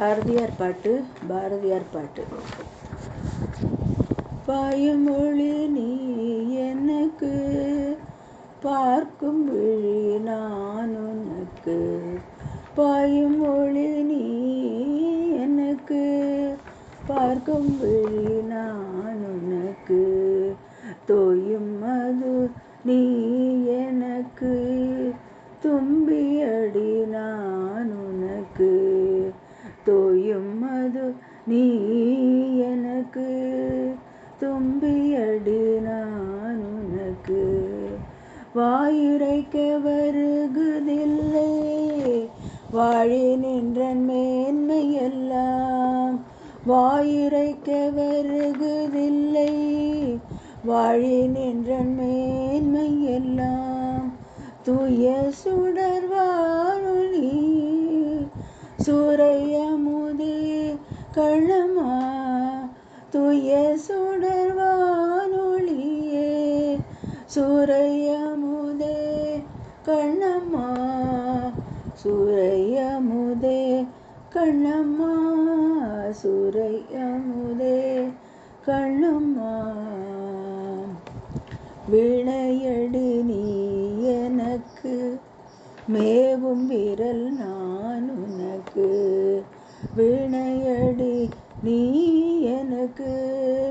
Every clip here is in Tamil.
பாரதியார் பாட்டு. பாயும் மொழி நீ எனக்கு, பார்க்கும் விழி நான் உனக்கு. பாயும் மொழி நீ எனக்கு, பார்க்கும் விழி நான் உனக்கு. தோயும் மது நீ எனக்கு, தும்பியடி நான் உனக்கு. தோயும் மது நீ எனக்கு, தும்பியடி நான் உனக்கு. வாயுரைக்க வருகுதில்லை, வாழி நின்றன் மேன்மையெல்லாம். வாயுரைக்க வருகுதில்லை, வாழி நின்றன் மேன்மையெல்லாம். தூய சுடர்வானொளி சூரையமுதே கள்ளமா. தூய சுடர்வானொளியே சூரையமுதே கண்ணம்மா. சூரையமுதே கண்ணம்மா, சூரையமுதே கண்ணம்மா. வினையடி நீ எனக்கு, மேவும் விரல் நான் உனக்கு. வினையடி நீ எனக்கு,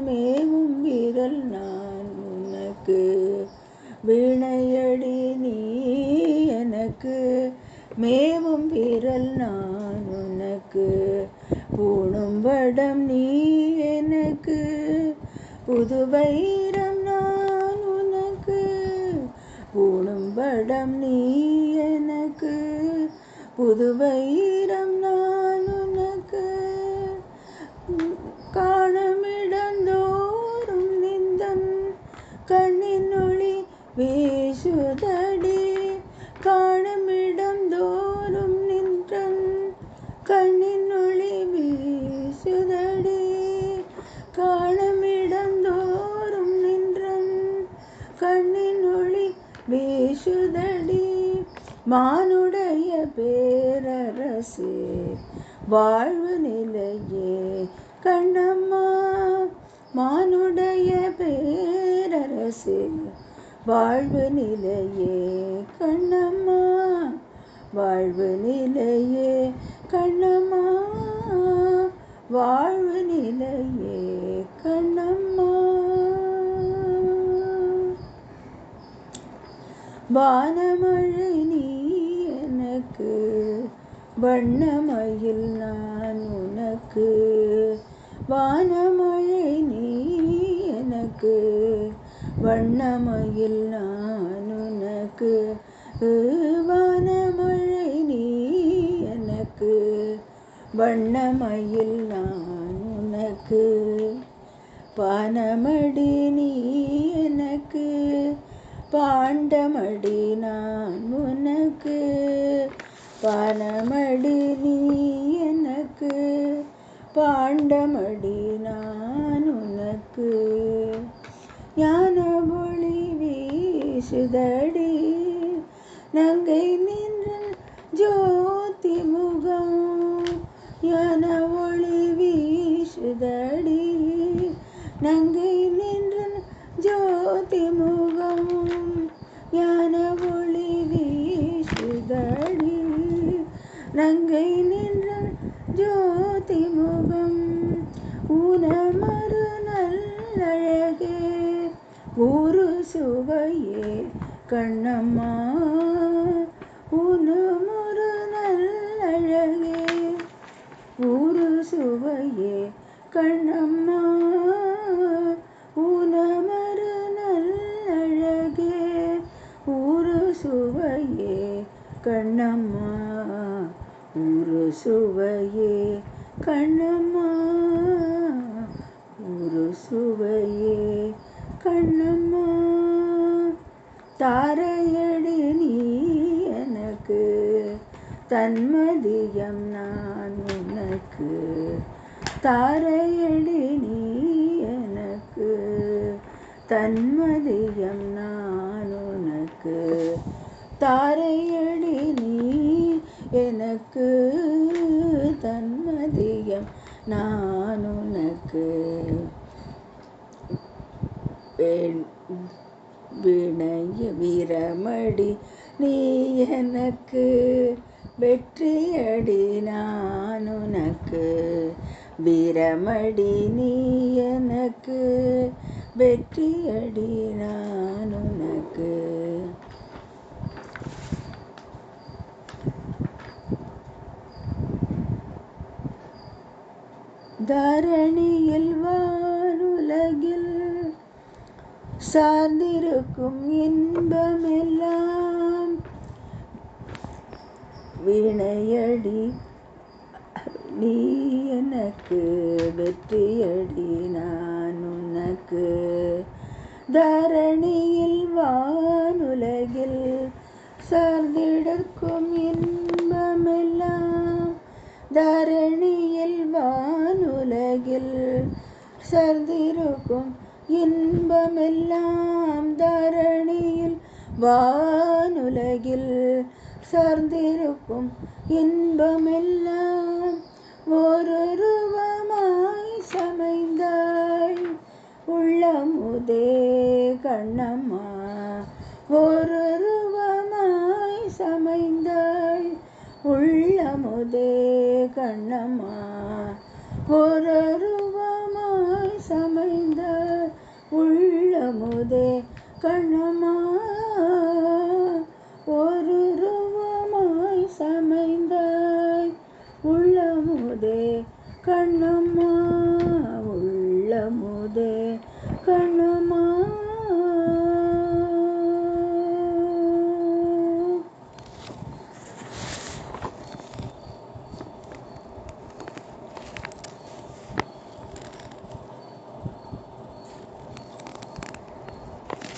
மேவும் விரல் நான் உனக்கு. வினையடி நீ எனக்கு, மேவும் விரல் நான் உனக்கு. பூணும் வடம் நீ எனக்கு, புது வைரம் நான் உனக்கு. பூணும் வடம் நீ எனக்கு, புது வைரம் நான் உனக்கு. காணுமிடந்தோறும் நிந்தன் கண்ணின் ஒளி வீசுதடி. காணுமிடந்தோறும் நின்றன் கண்ணின் ஒளி வீசுதடி. காணுமிடந்தோறும் நின்றன் கண்ணின் ஒளி வீசுதடி. மானுடைய பேரரசே, வாழ்வு நிலையே கண்ணம்மா. மானுடைய பேரரசே, வாழ்வு நிலையே கண்ணம்மா. வாழ்வு நிலையே கண்ணம்மா, வாழ்வு நிலையே கண்ணம்மா. வானமழை நீ எனக்கு, வண்ணமயில் நான் உனக்கு. வானமழை நீ எனக்கு, வண்ணமயில் நான் உனக்கு. வானமழை நீ எனக்கு, வண்ணமயில் நான் உனக்கு. பானமடி நீ எனக்கு, பாண்டமடி நான் உனக்கு. பானமடி நீ எனக்கு, பாண்டமடி நான் உனக்கு. ஞான ஒளி வீசுதடி, நங்கை நின்ற ஜோதி முகம். ஞான ஒளி வீசுதடி, நங்கை நின்ற ஜோதி முகம். ஞான ஒளி வீசுதடி, நங்கை நின்ற ஜோதி முகம். ஊனமரு நல்லழகே, ஊரு சுவையே கண்ணம்மா. ஊனமரு நல்லழகே, ஊரு சுவையே கண்ணம்மா. ஊனமரு நல்லழகே, ஊரு சுவையே கண்ணம்மா. ஊரு சுவையே கண்ணம்மா, ஊரு சுவையே கண்ணம்மா. தாரையடி நீ எனக்கு, தன்மதியம் நான் உனக்கு. தாரையடி நீ எனக்கு, தன்மதியம் நான் உனக்கு. தாரையடி நீ எனக்கு, தன்மதி நான் உனக்கு வினய வீரமடி நீ எனக்கு வெற்றியடி நான் உனக்கு வீரமடி நீ எனக்கு வெற்றியடி நான் உனக்கு தரணியில் வானுலகில் சார்ந்திருக்கும் இன்பமெல்லாம் வினையடி நீ எனக்கு வெற்றியடி நான் உனக்கு தரணியில் வானுலகில் சார்ந்திருக்கும் இன்பமெல்லாம் தரணியில் வானுலகில் சார்ந்திருக்கும் இன்பமெல்லாம் தரணியில் வானுலகில் சார்ந்திருக்கும் இன்பமெல்லாம் ஓருருவமாய் சமைந்தாய் உள்ளமுதே கண்ணம்மா ஓருருவமாய் சமைந்தாய் உள்ளமுதே கண்ணம்மா ஓருருவமாய் சமைந்தாய் உள்ளமுதே கண்ணம்மா ஓருருவமாய் சமைந்தாய் உள்ளமுதே கண்ணம்மா